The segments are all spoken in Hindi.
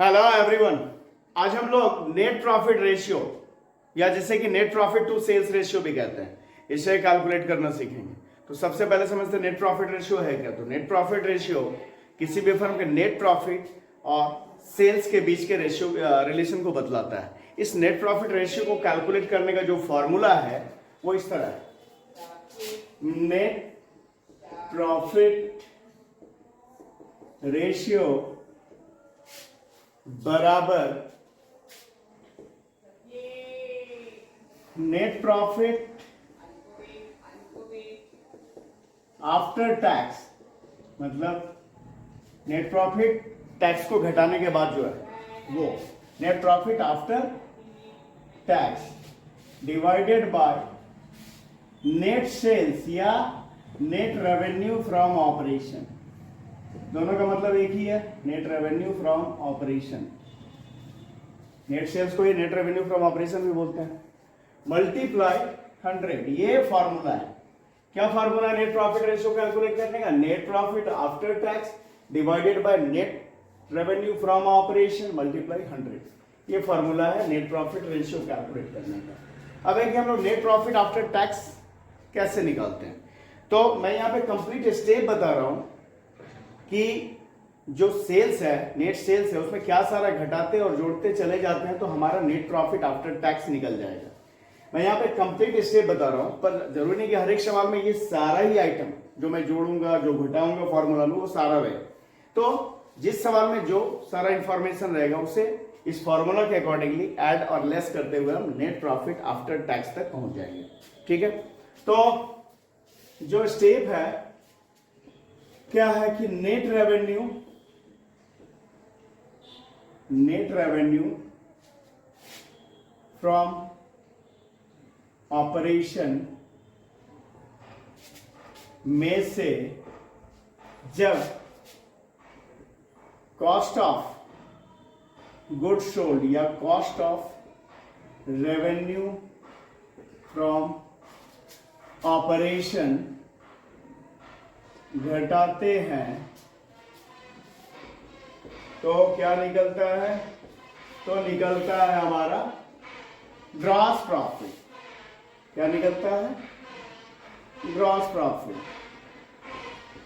Hello everyone. आज हम लोग नेट प्रॉफिट रेशियो या जैसे कि net profit to sales ratio भी कहते हैं, इसे कैलकुलेट करना सीखेंगे। तो सबसे पहले समझते हैं नेट प्रॉफिट रेशियो है क्या। तो नेट प्रॉफिट रेशियो किसी भी फर्म के नेट प्रॉफिट और सेल्स के बीच के रेशियो रिलेशन को बतलाता है। इस नेट प्रॉफिट रेशियो को कैलकुलेट करने का जो फॉर्मूला है वो इस तरह है। नेट प्रॉफिट रेशियो बराबर नेट प्रॉफिट आफ्टर टैक्स, मतलब नेट प्रॉफिट टैक्स को घटाने के बाद जो है वो net profit after tax divided by net sales या नेट रेवेन्यू फ्रॉम ऑपरेशन। दोनों का मतलब एक ही है, net revenue from operation. Net sales को ही नेट रेवेन्यू फ्रॉम ऑपरेशन भी बोलते हैं। मल्टीप्लाई 100, ये फॉर्मूला है। क्या फॉर्मूला है नेट प्रॉफिट रेशियो कैलकुलेट करने का? Net profit after tax divided by net revenue from operation multiply 100। ये फॉर्मूला है नेट प्रॉफिट रेशियो कैलकुलेट करने का। अब एक हम लोग नेट प्रॉफिट आफ्टर टैक्स कैसे निकालते हैं, तो मैं यहाँ पे कंप्लीट स्टेप बता रहा हूं कि जो सेल्स है, नेट सेल्स है, उसमें क्या सारा घटाते और जोड़ते चले जाते हैं तो हमारा नेट प्रॉफिट आफ्टर टैक्स निकल जाएगा। मैं यहाँ पे कंप्लीट स्टेप बता रहा हूं, पर जरूरी नहीं कि हर एक सवाल में ये सारा ही आइटम जो मैं जोड़ूंगा, जो घटाऊंगा फॉर्मूला में वो सारा रहे। तो जिस सवाल में जो सारा इंफॉर्मेशन रहेगा उसे इस फॉर्मूला के अकॉर्डिंगली ऐड और लेस करते हुए हम नेट प्रॉफिट आफ्टर टैक्स तक पहुंच जाएंगे। ठीक है, तो जो स्टेप है क्या है कि नेट रेवेन्यू फ्रॉम ऑपरेशन में से जब कॉस्ट ऑफ गुड्स सोल्ड या cost of revenue from operation घटाते हैं तो क्या निकलता है? तो निकलता है हमारा ग्रॉस प्रॉफिट। क्या निकलता है? Gross profit.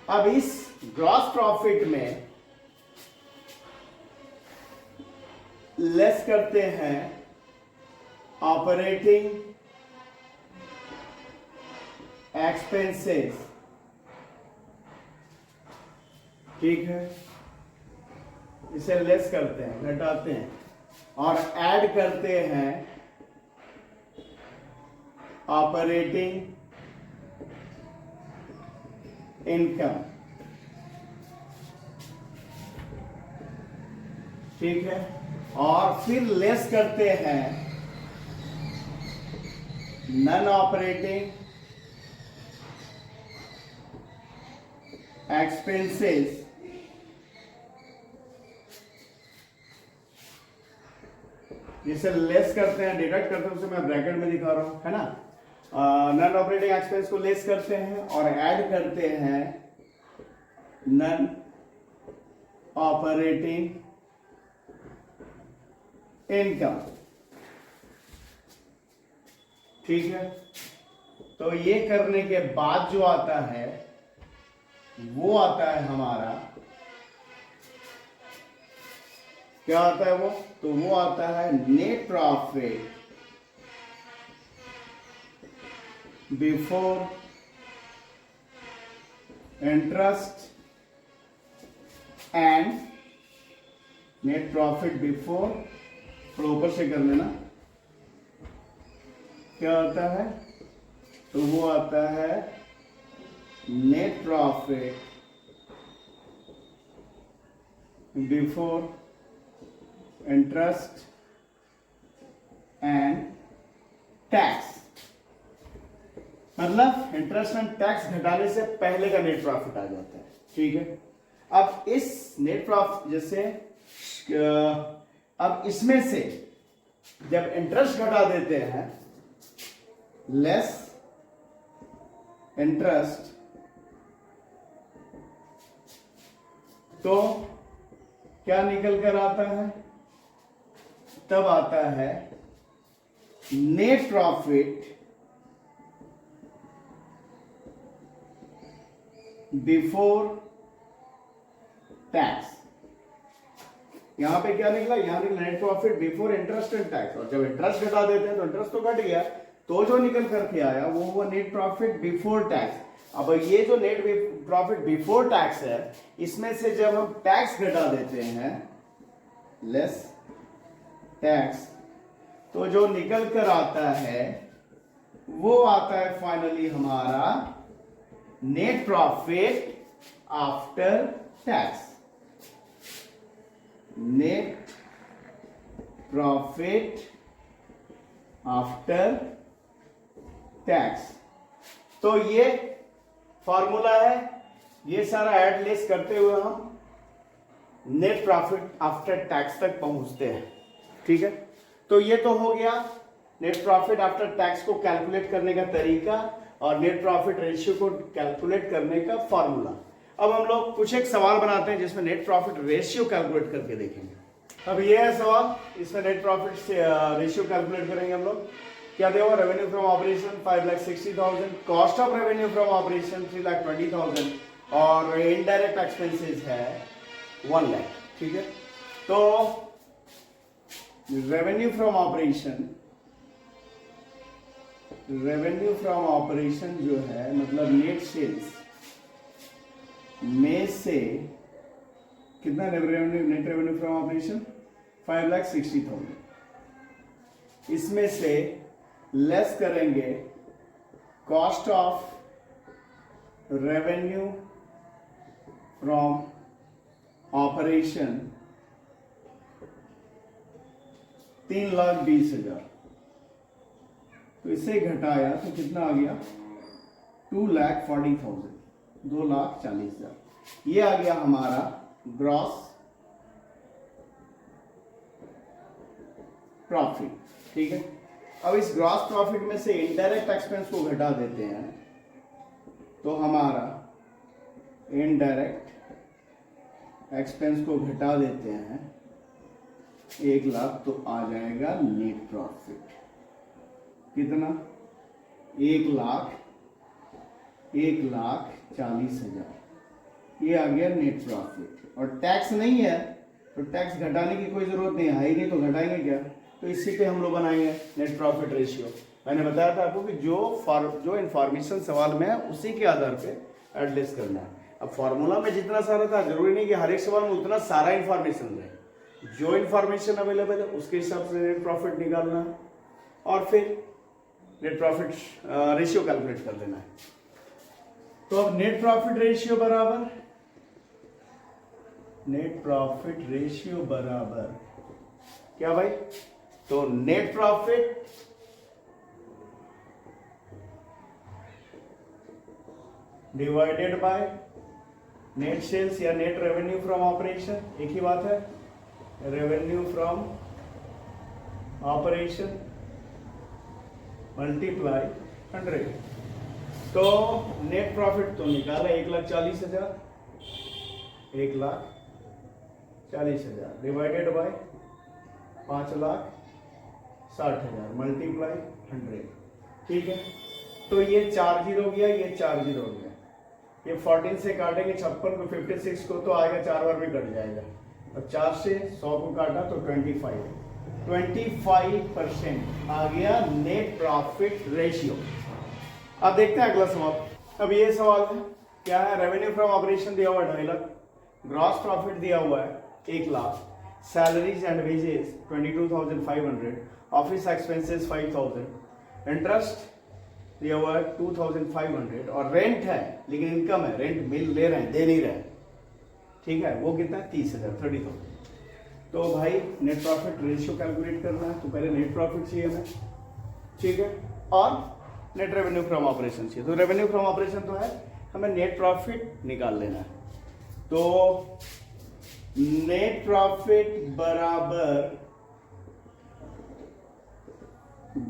अब इस ग्रॉस प्रॉफिट में लेस करते हैं ऑपरेटिंग एक्सपेंसेस। ठीक है, इसे लेस करते हैं, घटाते हैं और ऐड करते हैं ऑपरेटिंग इनकम। ठीक है, और फिर लेस करते हैं नॉन ऑपरेटिंग एक्सपेंसेस जिसे लेस करते हैं, डिडक्ट करते हैं, उसे मैं ब्रैकेट में दिखा रहा हूं, है ना। नॉन ऑपरेटिंग एक्सपेंस को लेस करते हैं और ऐड करते हैं नॉन ऑपरेटिंग इनकम। ठीक है, तो ये करने के बाद जो आता है वो आता है हमारा, क्या आता है वो? तो वो आता है net profit before interest and net profit before, थोड़ा ऊपर से कर लेना, क्या आता है? तो वो आता है net profit before interest and tax, मतलब इंटरेस्ट एंड टैक्स घटाने से पहले का नेट प्रॉफिट आ जाता है। ठीक है, अब इस नेट प्रॉफिट जैसे अब इसमें से जब इंटरेस्ट घटा देते हैं, लेस इंटरेस्ट, तो क्या निकल कर आता है? तब आता है नेट प्रॉफिट बिफोर टैक्स। यहां पे क्या निकला? यहां निकला net profit before interest and tax, और जब इंटरेस्ट घटा देते हैं तो इंटरेस्ट तो घट गया, तो जो निकल करके आया वो हुआ नेट प्रॉफिट बिफोर टैक्स। अब ये जो नेट प्रॉफिट बिफोर टैक्स है, इसमें से जब हम टैक्स घटा देते हैं, लेस टैक्स, तो जो निकल कर आता है वो आता है फाइनली हमारा net profit after tax. Net profit after tax. तो ये फॉर्मूला है, ये सारा ऐड लेस करते हुए हम नेट प्रॉफिट आफ्टर टैक्स तक पहुंचते हैं। ठीक है, तो ये तो हो गया नेट प्रॉफिट आफ्टर टैक्स को कैलकुलेट करने का तरीका और नेट प्रॉफिट रेशियो को कैलकुलेट करने का फॉर्मूला। अब हम लोग कुछ एक सवाल बनाते हैं जिसमें नेट प्रॉफिट रेशियो कैलकुलेट करके देखेंगे। अब ये है सवाल, इसमें नेट प्रॉफिट रेशियो कैलकुलेट करेंगे हम लोग। क्या दिया हुआ? Revenue from operation 5,60,000, cost of revenue from operation 3,20,000 और इनडायरेक्ट एक्सपेंसेस है 1 लाख। ठीक है, तो रेवेन्यू फ्रॉम ऑपरेशन जो है मतलब नेट सेल्स में से कितना नेट रेवेन्यू फ्रॉम ऑपरेशन 5,60,000, इसमें से लेस करेंगे cost of revenue from operation 3,20,000, तो इसे घटाया तो कितना आ गया? 2,40,000, 2,40,000। ये आ गया हमारा ग्रॉस प्रॉफिट। ठीक है, अब इस ग्रॉस प्रॉफिट में से इनडायरेक्ट एक्सपेंस को घटा देते हैं तो हमारा इनडायरेक्ट एक्सपेंस को घटा देते हैं 1 लाख, तो आ जाएगा नेट प्रॉफिट कितना? 1,40,000। ये आ गया नेट प्रॉफिट। और टैक्स नहीं है तो टैक्स घटाने की कोई जरूरत नहीं है ही नहीं, तो घटाएंगे क्या? तो इसी पे हम लोग बनाएंगे नेट प्रॉफिट रेशियो। मैंने बताया था आपको कि जो इंफॉर्मेशन सवाल में है उसी के आधार पे एडजस्ट करना है। अब फॉर्मूला में जितना सारा था, जरूरी नहीं कि हर एक सवाल में उतना सारा इंफॉर्मेशन रहे, जो इंफॉर्मेशन अवेलेबल है उसके हिसाब से नेट प्रॉफिट निकालना है और फिर नेट प्रॉफिट रेशियो कैलकुलेट कर लेना है। तो अब नेट प्रॉफिट रेशियो बराबर क्या भाई? तो net profit divided by net sales या नेट रेवेन्यू फ्रॉम ऑपरेशन, एक ही बात है, रेवेन्यू फ्रॉम ऑपरेशन मल्टीप्लाई 100। तो नेट प्रॉफिट तो निकाला 1,40,000, 1,40,000 डिवाइडेड बाय 5,60,000 मल्टीप्लाई 100। ठीक है, तो ये 4 जीरो हो गया, ये 4 जीरो हो गया, ये 14 से काटेंगे 56 को 56 को तो आएगा 4 बार भी कट जाएगा, और 4 से 100 को काटा तो 25% आ गया नेट प्रॉफिट रेशियो। अब देखते हैं अगला सवाल। अब ये सवाल है क्या है? रेवेन्यू फ्रॉम ऑपरेशन दिया हुआ है 2,50,000, ग्रॉस प्रॉफिट दिया हुआ है 1,00,000, salaries and wages 22,500, office expenses 5,000, interest दिया हुआ है 2,500 और रेंट है, लेकिन इनकम है, रेंट बिल ले रहे हैं, दे नहीं रहे हैं। ठीक है, वो कितना है? 30,000, 30,000। तो भाई नेट प्रॉफिट रेशियो कैलकुलेट करना है तो पहले नेट प्रॉफिट चाहिए हमें। ठीक है, और नेट रेवेन्यू फ्रॉम ऑपरेशन चाहिए। तो रेवेन्यू फ्रॉम ऑपरेशन तो है, हमें नेट प्रॉफिट निकाल लेना है। तो नेट प्रॉफिट बराबर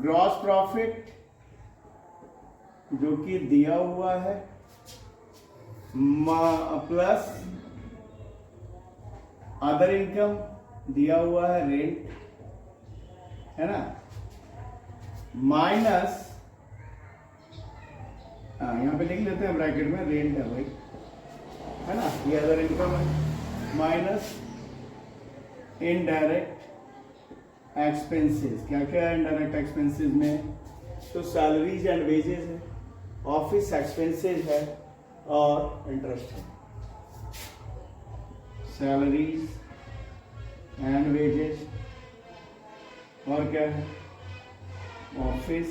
ग्रॉस प्रॉफिट जो कि दिया हुआ है प्लस अदर इनकम दिया हुआ है रेंट, है ना, माइनस, यहाँ पे लिख लेते हैं ब्रैकेट में, रेंट है भाई, है ना, ये अदर इनकम है, माइनस इनडायरेक्ट एक्सपेंसेस। क्या क्या है इनडायरेक्ट एक्सपेंसेस में? तो सैलरीज एंड वेजेस है, ऑफिस एक्सपेंसेस है और इंटरेस्ट है। सैलरीज एंड वेजेस और क्या है? ऑफिस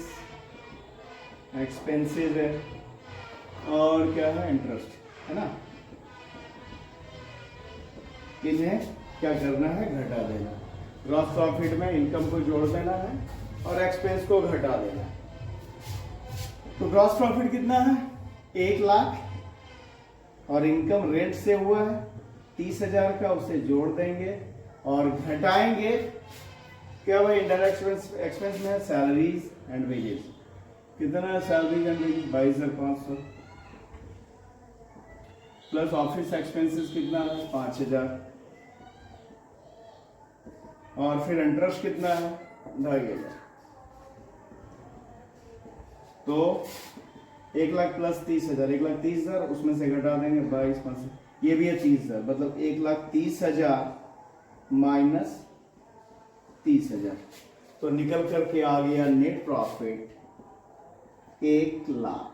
एक्सपेंसेस है और क्या है? इंटरेस्ट, है ना। इन्हें क्या करना है? घटा देना। ग्रॉस प्रॉफिट में इनकम को जोड़ देना है और एक्सपेंस को घटा देना है। तो ग्रॉस प्रॉफिट कितना है? 1 लाख और इनकम रेंट से हुआ है 30,000 का, उसे जोड़ देंगे और घटाएंगे क्या भाई? इंडायरेक्ट एक्सपेंस में सैलरीज एंड वेजेस। कितना है salaries and wages? 22,500 plus office expenses कितना है? 5,000 और फिर इंटरेस्ट कितना है? 2,500। तो 1 लाख प्लस 30,000, 1,30,000 उसमें से घटा देंगे 22,500, ये भी है 30,000, मतलब 1,30,000 माइनस 30,000। तो निकल करके आ गया net profit 1 lakh.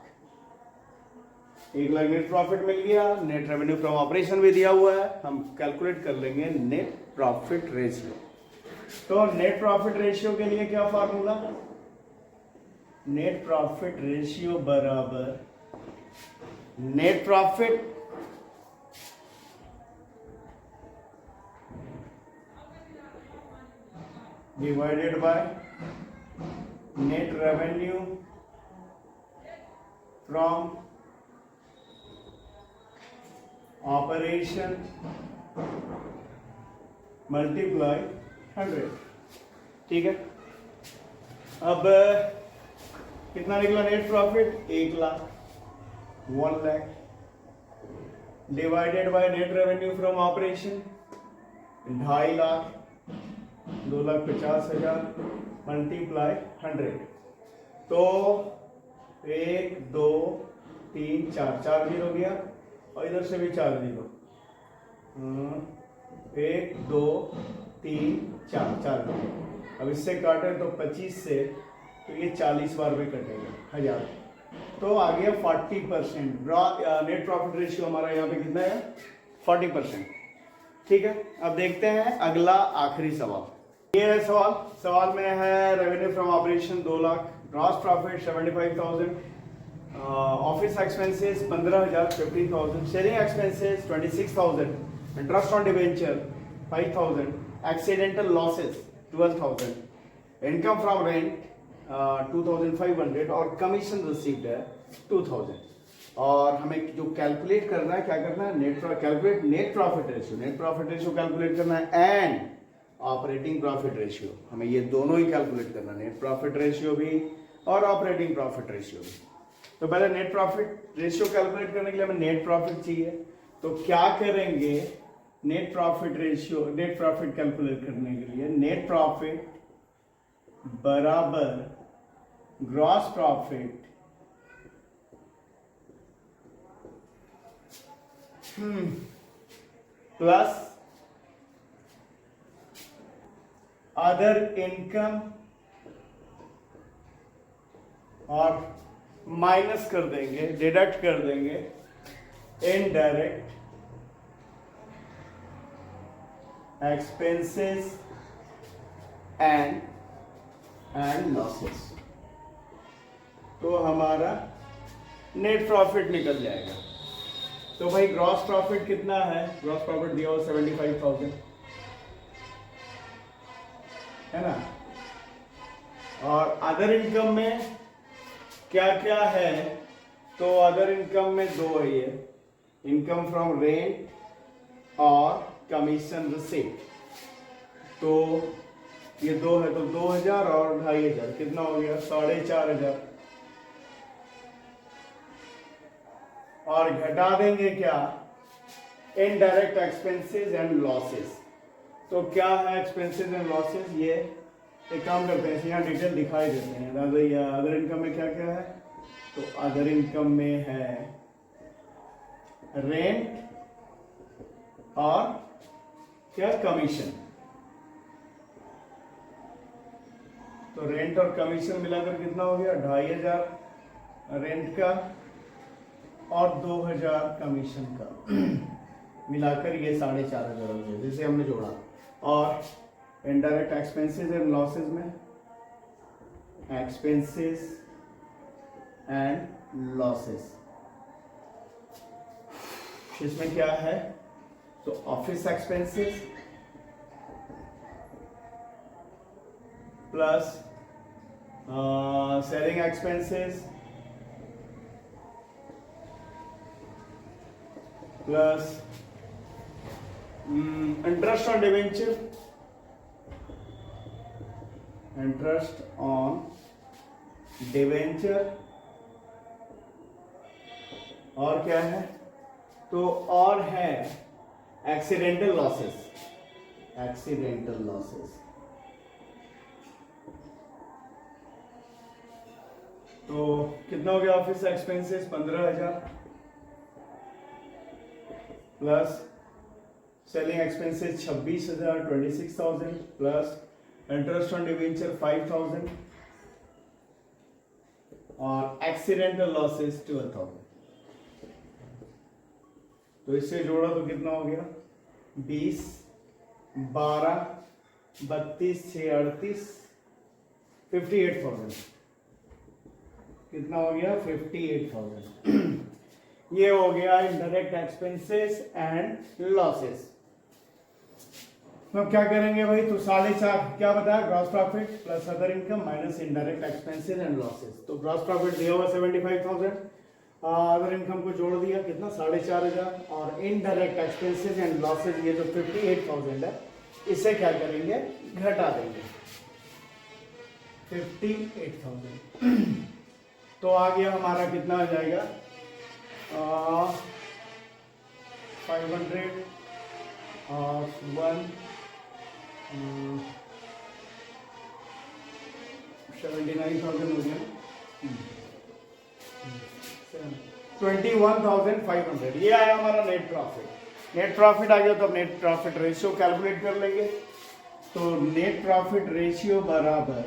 1 lakh net profit मिल गया। नेट रेवेन्यू फ्रॉम ऑपरेशन भी दिया हुआ है, हम कैलकुलेट कर लेंगे नेट प्रॉफिट रेशियो। तो नेट प्रॉफिट रेशियो के लिए क्या फॉर्मूला? नेट प्रॉफिट रेशियो बराबर net profit divided by net revenue from operation multiply 100। ठीक है, अब कितना निकला net profit? 1 lakh, 1 lakh divided by net revenue from operation 2.5 lakh, 2,50,000 multiply 100। तो 1 2 3 4 4 जीरो गया और इधर से भी 4 जीरो। 1 2 3 4 4 जीरो। अब इससे काटे तो 25 से, तो ये 40 बार में कटेगा 1000। तो आ गया 40%। नेट प्रॉफिट रेशियो हमारा यहाँ पे कितना है? 40%। ठीक है, अब देखते हैं अगला आखिरी सवाल। ये है सवाल में है revenue from operation 2 lakh, gross profit 75,000, office expenses 15,000 15,000, sharing expenses 26,000, interest on debenture 5,000, accidental losses 12,000, income from rent 2,500 और कमीशन रिसीव्ड है 2,000। और हमें जो कैलकुलेट करना है, क्या करना है? Calculate net profit ratio. Net profit ratio calculate करना है एंड ऑपरेटिंग प्रॉफिट रेशियो। हमें ये दोनों ही कैलकुलेट करना है, नेट प्रॉफिट रेशियो भी और ऑपरेटिंग प्रॉफिट रेशियो भी। तो पहले नेट प्रॉफिट रेशियो कैलकुलेट करने के लिए हमें नेट प्रॉफिट चाहिए। तो क्या करेंगे? Net profit ratio, net profit calculate करने के लिए नेट प्रॉफिट बराबर gross profit plus other income और माइनस कर देंगे, डिडक्ट कर देंगे इनडायरेक्ट एक्सपेंसेस एंड लॉसेस। तो हमारा नेट प्रॉफिट निकल जाएगा। तो भाई ग्रॉस प्रॉफिट कितना है? ग्रॉस प्रॉफिट दिया हो 75,000, है ना। और अदर इनकम में क्या क्या है? तो अदर इनकम में 2 है ये, इनकम फ्रॉम रेंट और कमीशन रिसीप्ट। तो ये 2 है, तो 2,000 और 2,500 कितना हो गया? 4,500। और घटा देंगे क्या? Indirect expenses and losses. तो क्या है एक्सपेंसेस एंड लॉसेस? ये एक काम करते हैं, यहाँ डिटेल दिखाई देते हैं। अदर इनकम में क्या क्या है? तो अदर इनकम में है रेंट और क्या? कमीशन। तो रेंट और कमीशन मिलाकर कितना हो गया? 2500 रेंट का और 2000 कमीशन का मिलाकर ये 4500 हो गया, जिसे हमने जोड़ा। और इनडायरेक्ट एक्सपेंसेस एंड लॉसेस में एक्सपेंसेस एंड लॉसेस, इसमें क्या है? तो office expenses plus selling expenses plus interest on debenture, interest on debenture, और क्या है? तो और है एक्सीडेंटल लॉसेस, एक्सीडेंटल लॉसेस। तो कितना हो गया? Office expenses 15000 plus selling expenses 26000, 26000 plus interest on debenture 5000 और एक्सीडेंटल लॉसेस 12000। तो इससे जोड़ा तो कितना हो गया? 20, 12, 32, 6, 38, 58,000। कितना हो गया? 58,000। ये हो गया इनडायरेक्ट एक्सपेंसेस एंड लॉसेस। तो क्या करेंगे भाई? तो 4.5 क्या बताया? Gross profit plus other income minus indirect expenses and losses. तो ग्रॉस प्रॉफिट दिया हुआ 75,000, अदर इनकम को जोड़ दिया कितना? 4,500 और इनडायरेक्ट एक्सपेंसेस एंड लॉसेस ये जो 58,000 है, इसे क्या करेंगे? घटा देंगे 58,000। तो आ गया हमारा कितना आ जाएगा? 500 और 79,000 हो गया, 21,500। ये आया हमारा नेट प्रॉफिट। नेट प्रॉफिट आ गया तो अब नेट प्रॉफिट रेशियो कैलकुलेट कर लेंगे। तो नेट प्रॉफिट रेशियो बराबर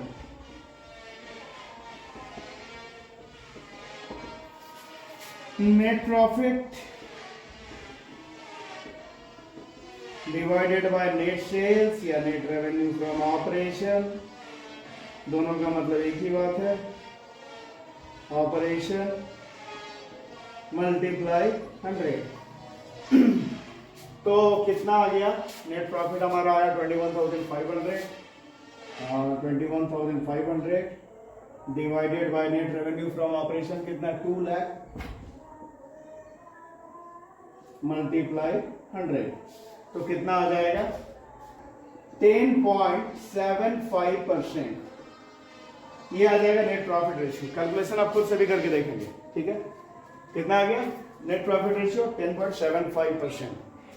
net profit divided by net sales या नेट रेवेन्यू फ्रॉम ऑपरेशन, दोनों का मतलब एक ही बात है, ऑपरेशन मल्टीप्लाई 100। तो कितना आ गया? नेट प्रॉफिट हमारा आया 21,500, 21,500 divided by net revenue from operation कितना? 2 लाख मल्टीप्लाई 100। तो कितना आ जाएगा? 10.75%। ये आ जाएगा नेट प्रॉफिट रेशियो। कैलकुलेशन आप खुद से भी करके देखेंगे, ठीक है? कितना आ गया? Net profit ratio 10.75%।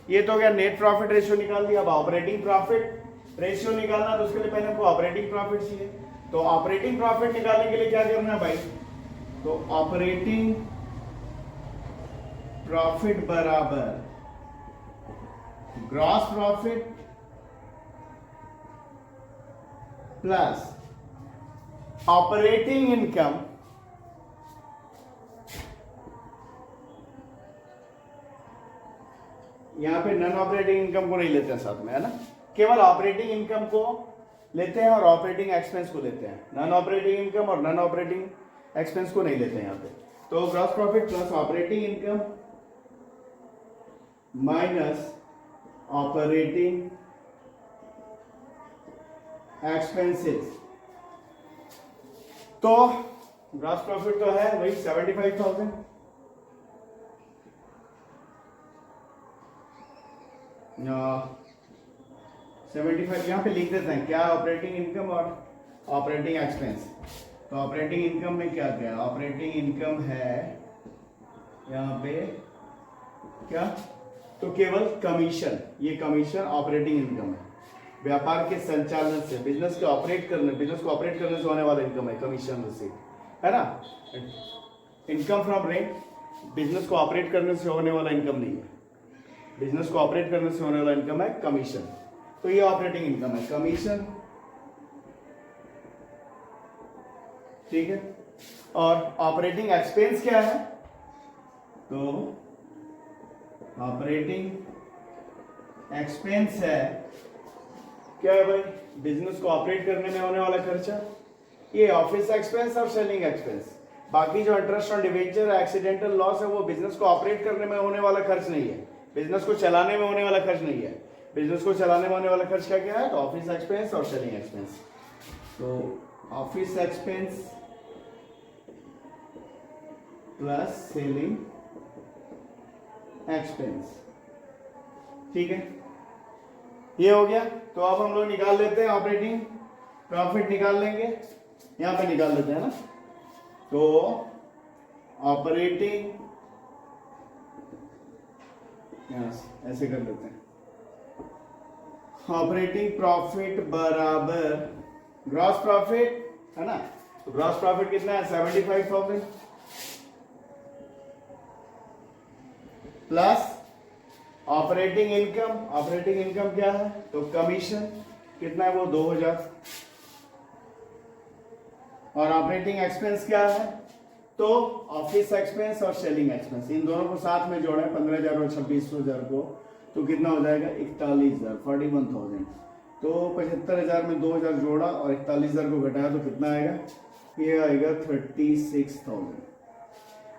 ये तो हो गया नेट प्रॉफिट रेशियो निकाल दिया। अब ऑपरेटिंग प्रॉफिट रेशियो निकालना, तो उसके लिए पहले हमको ऑपरेटिंग प्रॉफिट चाहिए। तो ऑपरेटिंग प्रॉफिट निकालने के लिए क्या करना है भाई? तो ऑपरेटिंग प्रॉफिट बराबर gross profit plus operating income यहां पे नॉन ऑपरेटिंग इनकम को नहीं लेते हैं साथ में, है ना? केवल ऑपरेटिंग इनकम को लेते हैं और ऑपरेटिंग एक्सपेंस को लेते हैं। नॉन ऑपरेटिंग इनकम और नॉन ऑपरेटिंग एक्सपेंस को नहीं लेते हैं यहां पे। तो gross profit plus operating income minus operating expenses. तो ग्रॉस प्रॉफिट तो है वही 75,000, यहां पे लिख देते हैं क्या? ऑपरेटिंग इनकम और ऑपरेटिंग एक्सपेंस। तो ऑपरेटिंग इनकम में क्या क्या? ऑपरेटिंग इनकम है यहां पे क्या? तो केवल कमीशन, ये कमीशन ऑपरेटिंग इनकम है। व्यापार के संचालन से, बिजनेस को ऑपरेट करने से होने वाला इनकम है कमीशन रिसीट, है ना। इनकम फ्रॉम रेंट बिजनेस को ऑपरेट करने से होने वाला इनकम नहीं है, बिजनेस को ऑपरेट करने से होने वाला इनकम है कमीशन। तो ये ऑपरेटिंग इनकम है कमीशन, ठीक है। और ऑपरेटिंग एक्सपेंस क्या है, तो ऑपरेटिंग एक्सपेंस है क्या है भाई, बिजनेस को ऑपरेट करने में होने वाला खर्चा, ये ऑफिस एक्सपेंस और सेलिंग एक्सपेंस। बाकी जो interest on debenture accidental loss है वो बिजनेस को ऑपरेट करने में होने वाला खर्च नहीं है, बिजनेस को चलाने में होने वाला खर्च नहीं है। बिजनेस को चलाने में होने वाला खर्च क्या क्या है, तो ऑफिस एक्सपेंस और सेलिंग एक्सपेंस। तो office expense plus selling expense, ठीक है, ये हो गया। तो अब हम लोग निकाल लेते हैं ऑपरेटिंग प्रॉफिट, निकाल लेंगे, यहां पे निकाल लेते हैं ना। तो ऑपरेटिंग ऐसे कर लेते हैं, ऑपरेटिंग प्रॉफिट बराबर ग्रॉस प्रॉफिट, है ना। तो ग्रॉस प्रॉफिट कितना है, 75,000 plus operating income, operating income क्या है, तो कमीशन कितना है, वो 2,000। और ऑपरेटिंग एक्सपेंस क्या है, तो ऑफिस एक्सपेंस और सेलिंग एक्सपेंस, इन दोनों को साथ में जोड़े 15,000 और 26,000 को, तो कितना हो जाएगा 41,000, 41,000। तो 75,000 में 2,000 जोड़ा और 41,000 को घटाया तो कितना आएगा, ये आएगा 36,000।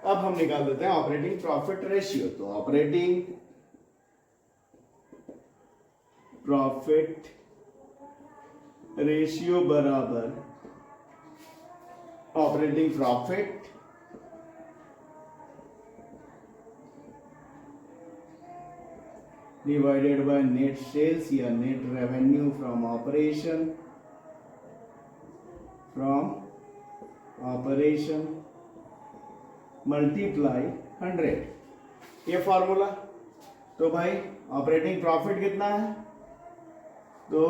अब हम निकाल देते हैं ऑपरेटिंग प्रॉफिट रेशियो। तो ऑपरेटिंग प्रॉफिट रेशियो बराबर operating profit divided by net sales या net revenue from operation multiply 100, ये फॉर्मूला। तो भाई ऑपरेटिंग प्रॉफिट कितना है, तो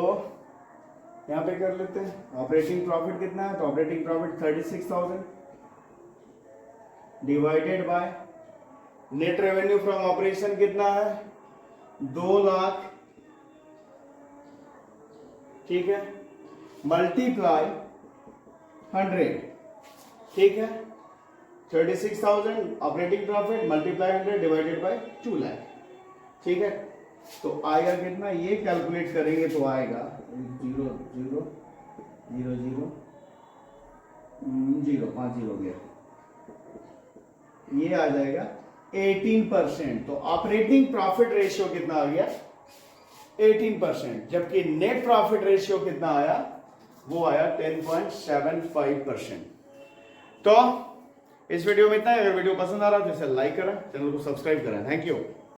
यहां पे कर लेते हैं ऑपरेटिंग प्रॉफिट कितना है, तो operating profit 36,000 divided by net revenue from operation कितना है, 2 लाख, ठीक है, मल्टीप्लाई 100, ठीक है। 36,000 operating profit multiply 100 divided by 2 lakh, ठीक है। तो आएगा कितना, ये कैलकुलेट करेंगे तो आएगा 0 0 0 0 0 5 0 गया, ये आ जाएगा 18%। तो ऑपरेटिंग प्रॉफिट रेशियो कितना आ गया, 18%, जबकि नेट प्रॉफिट रेशियो कितना आया, वो आया 10.75%। तो इस वीडियो में इतना है। अगर वीडियो पसंद आ रहा है तो इसे लाइक करें, चैनल को सब्सक्राइब करें। Thank you.